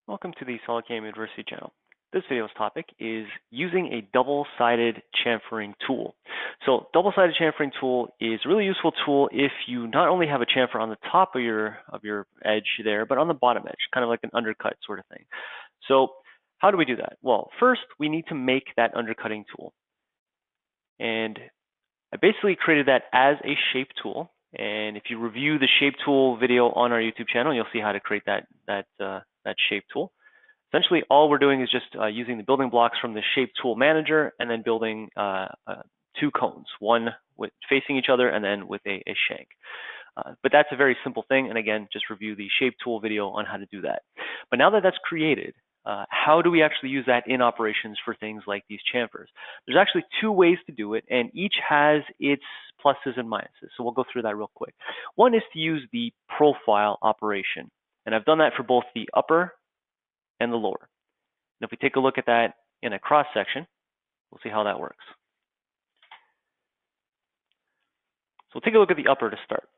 Welcome to the SolidCAM University channel. This video's topic is using a double-sided chamfering tool. So double-sided chamfering tool is a really useful tool if you not only have a chamfer on the top of your edge there, but on the bottom edge, kind of like an undercut sort of thing. So how do we do that? Well, first we need to make that undercutting tool. And I basically created that as a shape tool. And if you review the shape tool video on our YouTube channel, you'll see how to create that shape tool. Essentially, all we're doing is just using the building blocks from the shape tool manager and then building two cones, one facing each other and then with a shank. But that's a very simple thing. And again, just review the shape tool video on how to do that. But now that that's created, how do we actually use that in operations for things like these chamfers? There's actually two ways to do it, and each has its pluses and minuses. So we'll go through that real quick. One is to use the profile operation. And I've done that for both the upper and the lower. And if we take a look at that in a cross section, we'll see how that works. So we'll take a look at the upper to start.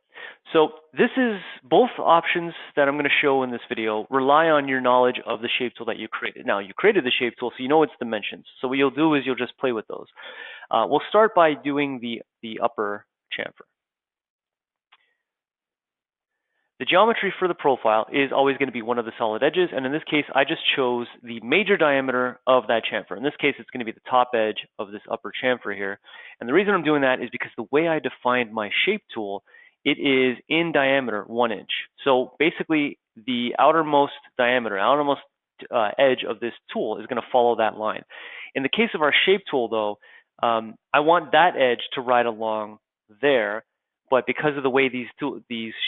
So this is both options that I'm going to show in this video rely on your knowledge of the shape tool that you created. Now, you created the shape tool, so you know its dimensions. So what you'll do is you'll just play with those. We'll start by doing the upper chamfer. The geometry for the profile is always going to be one of the solid edges, and in this case, I just chose the major diameter of that chamfer. In this case, it's going to be the top edge of this upper chamfer here. And the reason I'm doing that is because the way I defined my shape tool, it is in diameter 1 inch. So basically, the outermost diameter, outermost edge of this tool is going to follow that line. In the case of our shape tool, though, I want that edge to ride along there. But because of the way these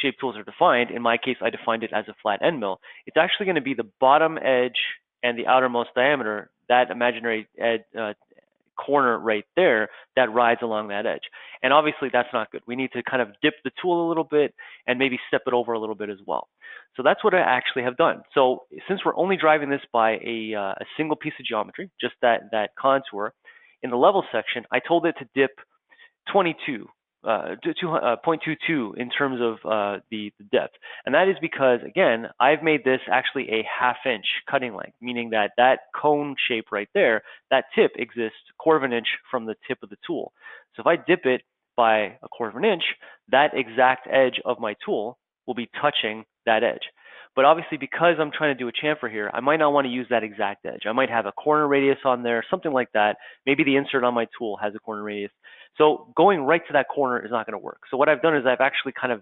shape tools are defined, in my case, I defined it as a flat end mill. It's actually going to be the bottom edge and the outermost diameter, that imaginary corner right there, that rides along that edge. And obviously, that's not good. We need to kind of dip the tool a little bit and maybe step it over a little bit as well. So that's what I actually have done. So since we're only driving this by a single piece of geometry, just that contour, in the level section, I told it to dip 0.22 in terms of the depth. And that is because, again, I've made this actually a 1/2 inch cutting length, meaning that cone shape right there, that tip exists 1/4 inch from the tip of the tool. So if I dip it by 1/4 inch, that exact edge of my tool will be touching that edge. But obviously, because I'm trying to do a chamfer here, I might not want to use that exact edge. I might have a corner radius on there, something like that. Maybe the insert on my tool has a corner radius. So going right to that corner is not going to work. So what I've done is I've actually kind of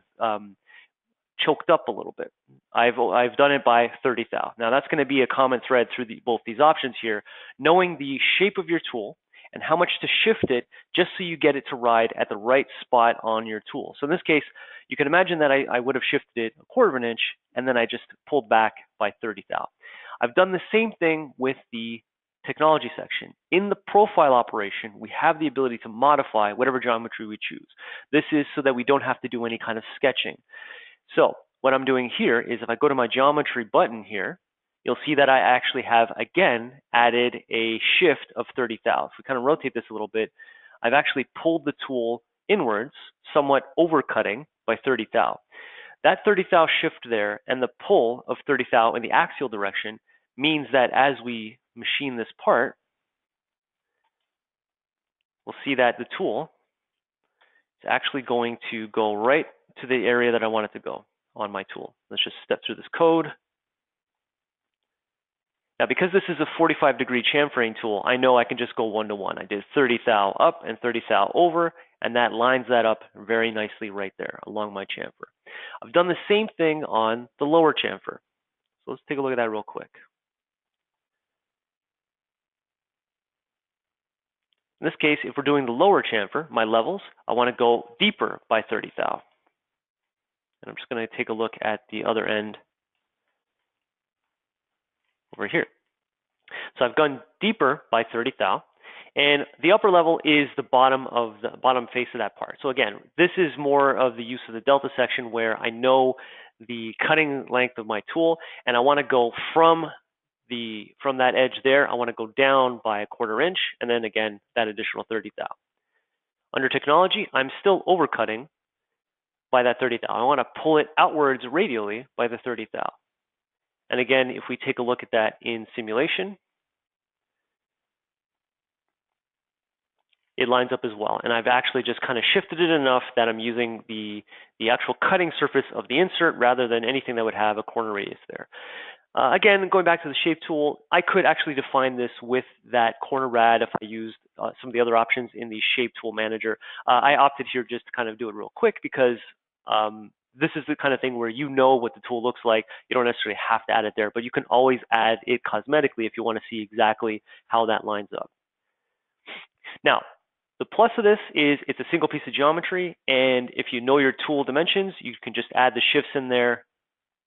choked up a little bit. I've done it by 30 thou. Now that's going to be a common thread through both these options here, knowing the shape of your tool and how much to shift it just so you get it to ride at the right spot on your tool. So in this case, you can imagine that I would have shifted it 1/4 inch and then I just pulled back by 30 thou. I've done the same thing with the technology section. In the profile operation, we have the ability to modify whatever geometry we choose. This is so that we don't have to do any kind of sketching. So what I'm doing here is if I go to my geometry button here, you'll see that I actually have, again, added a shift of 30 thou. If we kind of rotate this a little bit, I've actually pulled the tool inwards, somewhat overcutting by 30 thou. That 30 thou shift there and the pull of 30 thou in the axial direction means that as we machine this part, we'll see that the tool is actually going to go right to the area that I want it to go on my tool. Let's just step through this code. Now, because this is a 45-degree chamfering tool, I know I can just go 1-to-1. I did 30 thou up and 30 thou over, and that lines that up very nicely right there along my chamfer. I've done the same thing on the lower chamfer. So let's take a look at that real quick. In this case, if we're doing the lower chamfer, my levels, I want to go deeper by 30 thou. And I'm just going to take a look at the other end over here. So I've gone deeper by 30 thou, and the upper level is the bottom face of that part. So again, this is more of the use of the delta section where I know the cutting length of my tool, and I want to go from that edge there, I want to go down by 1/4 inch, and then again, that additional 30 thou. Under technology, I'm still overcutting by that 30 thou. I want to pull it outwards radially by the 30 thou. And again, if we take a look at that in simulation, it lines up as well. And I've actually just kind of shifted it enough that I'm using the actual cutting surface of the insert rather than anything that would have a corner radius there. Again, going back to the shape tool, I could actually define this with that corner rad if I used some of the other options in the shape tool manager. I opted here just to kind of do it real quick because this is the kind of thing where you know what the tool looks like. You don't necessarily have to add it there, but you can always add it cosmetically if you want to see exactly how that lines up. Now, the plus of this is it's a single piece of geometry, and if you know your tool dimensions, you can just add the shifts in there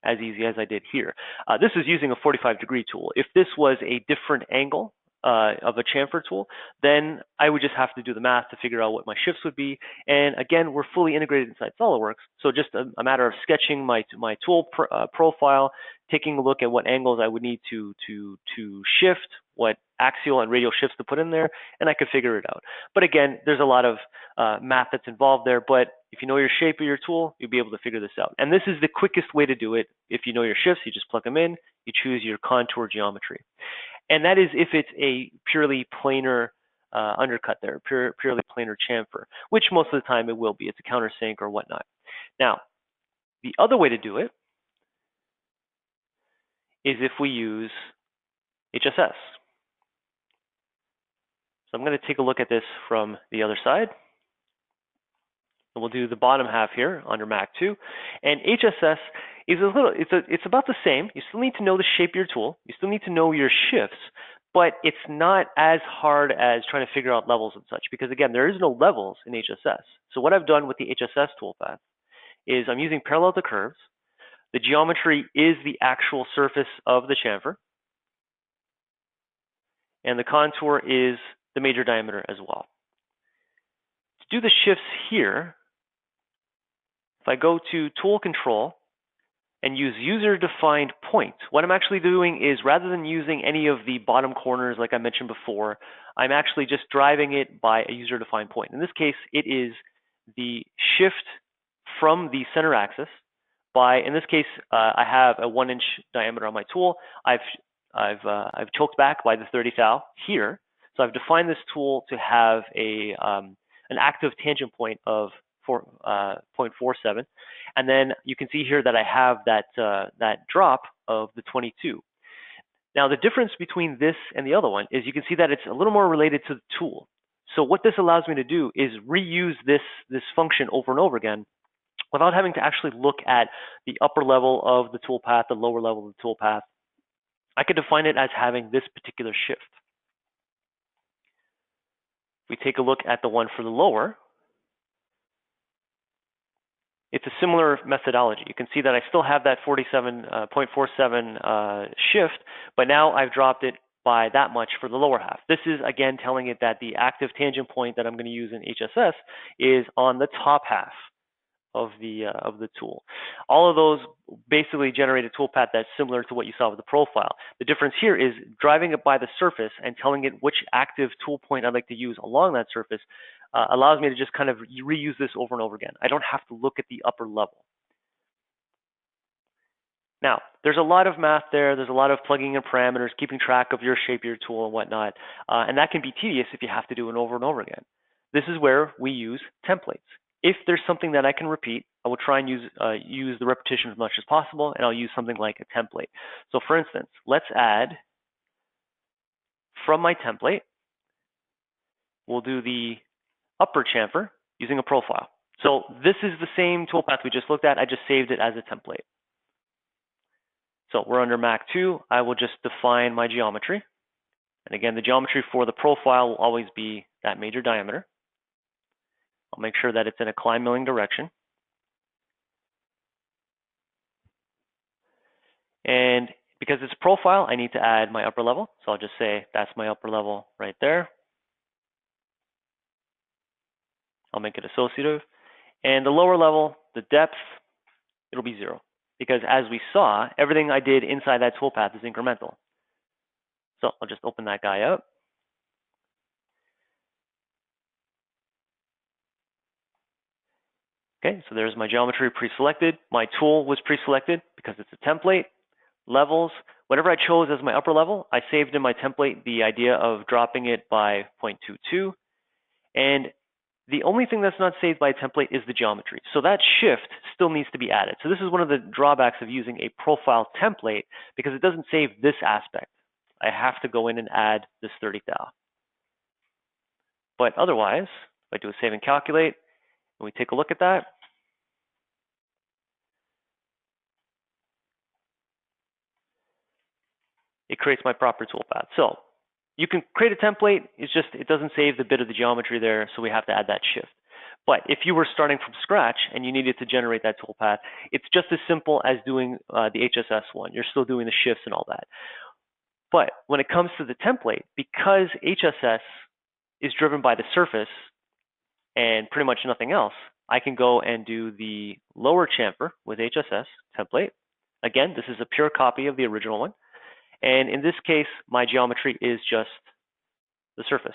as easy as I did here. This is using a 45-degree tool. If this was a different angle of a chamfer tool, then I would just have to do the math to figure out what my shifts would be. And again, we're fully integrated inside SolidWorks, so just a matter of sketching my tool profile, taking a look at what angles I would need to shift, what axial and radial shifts to put in there, and I could figure it out. But again, there's a lot of math that's involved there, but if you know your shape of your tool, you'll be able to figure this out. And this is the quickest way to do it. If you know your shifts, you just plug them in, you choose your contour geometry. And that is if it's a purely planar undercut there, purely planar chamfer, which most of the time it will be. It's a countersink or whatnot. Now, the other way to do it is if we use HSS. So I'm going to take a look at this from the other side. And we'll do the bottom half here under Mac 2. And HSS is it's about the same. You still need to know the shape of your tool. You still need to know your shifts, but it's not as hard as trying to figure out levels and such, because again, there is no levels in HSS. So what I've done with the HSS toolpath is I'm using parallel to curves. The geometry is the actual surface of the chamfer, and the contour is the major diameter as well. To do the shifts here, if I go to Tool Control and use user-defined point, what I'm actually doing is rather than using any of the bottom corners like I mentioned before, I'm actually just driving it by a user-defined point. In this case, it is the shift from the center axis by, in this case, I have a 1-inch diameter on my tool. I've choked back by the 30 thou here. So I've defined this tool to have an active tangent point of 0.47, and then you can see here that I have that drop of the 22. Now the difference between this and the other one is you can see that it's a little more related to the tool. So what this allows me to do is reuse this function over and over again without having to actually look at the upper level of the toolpath, the lower level of the toolpath. I could define it as having this particular shift. If we take a look at the one for the lower, it's a similar methodology. You can see that I still have that 0.47 shift, but now I've dropped it by that much for the lower half. This is again telling it that the active tangent point that I'm going to use in HSS is on the top half of the tool. All of those basically generate a toolpath that's similar to what you saw with the profile. The difference here is driving it by the surface and telling it which active tool point I'd like to use along that surface allows me to just kind of reuse this over and over again. I don't have to look at the upper level. Now, there's a lot of math there. There's a lot of plugging in parameters, keeping track of your shape, your tool, and whatnot. And that can be tedious if you have to do it over and over again. This is where we use templates. If there's something that I can repeat, I will try and use the repetition as much as possible, and I'll use something like a template. So for instance, let's add, from my template, we'll do the upper chamfer using a profile. So this is the same toolpath we just looked at. I just saved it as a template. So we're under Mac 2. I will just define my geometry. And again, the geometry for the profile will always be that major diameter. I'll make sure that it's in a climb milling direction. And because it's a profile, I need to add my upper level. So I'll just say that's my upper level right there. I'll make it associative. And the lower level, the depth, it'll be 0. Because as we saw, everything I did inside that toolpath is incremental. So I'll just open that guy up. Okay, so there's my geometry pre-selected. My tool was pre-selected because it's a template. levels. Whatever I chose as my upper level, I saved in my template the idea of dropping it by 0.22. And the only thing that's not saved by a template is the geometry. So that shift still needs to be added. So this is one of the drawbacks of using a profile template, because it doesn't save this aspect. I have to go in and add this 30 thou. But otherwise, if I do a save and calculate, and we take a look at that, it creates my proper toolpath. So you can create a template, it's just, it doesn't save the bit of the geometry there, so we have to add that shift. But if you were starting from scratch and you needed to generate that toolpath, it's just as simple as doing the HSS one. You're still doing the shifts and all that. But when it comes to the template, because HSS is driven by the surface and pretty much nothing else, I can go and do the lower chamfer with HSS template. Again, this is a pure copy of the original one. And in this case, my geometry is just the surface.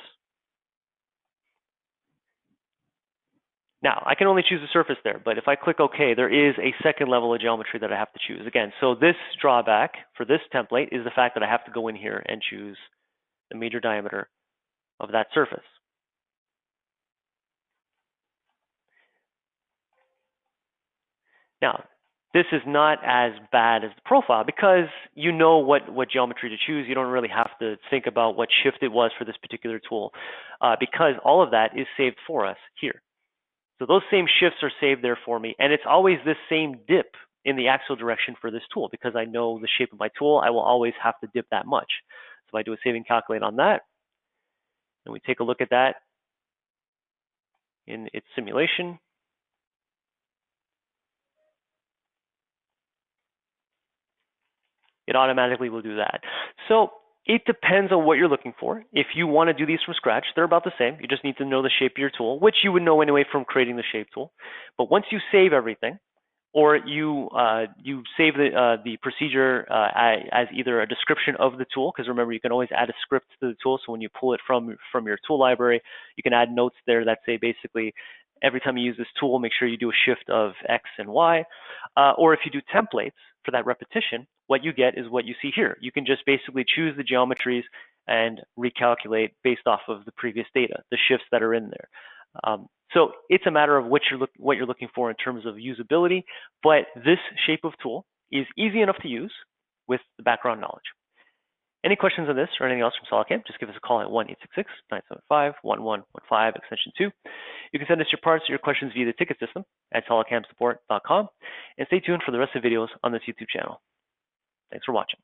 Now, I can only choose the surface there, but if I click OK, there is a second level of geometry that I have to choose. Again, so this drawback for this template is the fact that I have to go in here and choose the major diameter of that surface. Now, this is not as bad as the profile because you know what geometry to choose. You don't really have to think about what shift it was for this particular tool because all of that is saved for us here. So those same shifts are saved there for me, and it's always this same dip in the axial direction for this tool because I know the shape of my tool. I will always have to dip that much. So if I do a save and calculate on that, and we take a look at that in its simulation, it automatically will do that. So it depends on what you're looking for. If you want to do these from scratch, they're about the same. You just need to know the shape of your tool, which you would know anyway from creating the shape tool. But once you save everything, or you save the procedure as either a description of the tool, because remember, you can always add a script to the tool. So when you pull it from your tool library, you can add notes there that say basically, every time you use this tool, make sure you do a shift of X and Y. Or if you do templates for that repetition, what you get is what you see here. You can just basically choose the geometries and recalculate based off of the previous data, the shifts that are in there. So it's a matter of what you're looking for in terms of usability, but this shape of tool is easy enough to use with the background knowledge. Any questions on this or anything else from SolidCAM, just give us a call at 1-866-975-1115, extension 2. You can send us your parts or your questions via the ticket system at solidcamsupport.com, and stay tuned for the rest of the videos on this YouTube channel. Thanks for watching.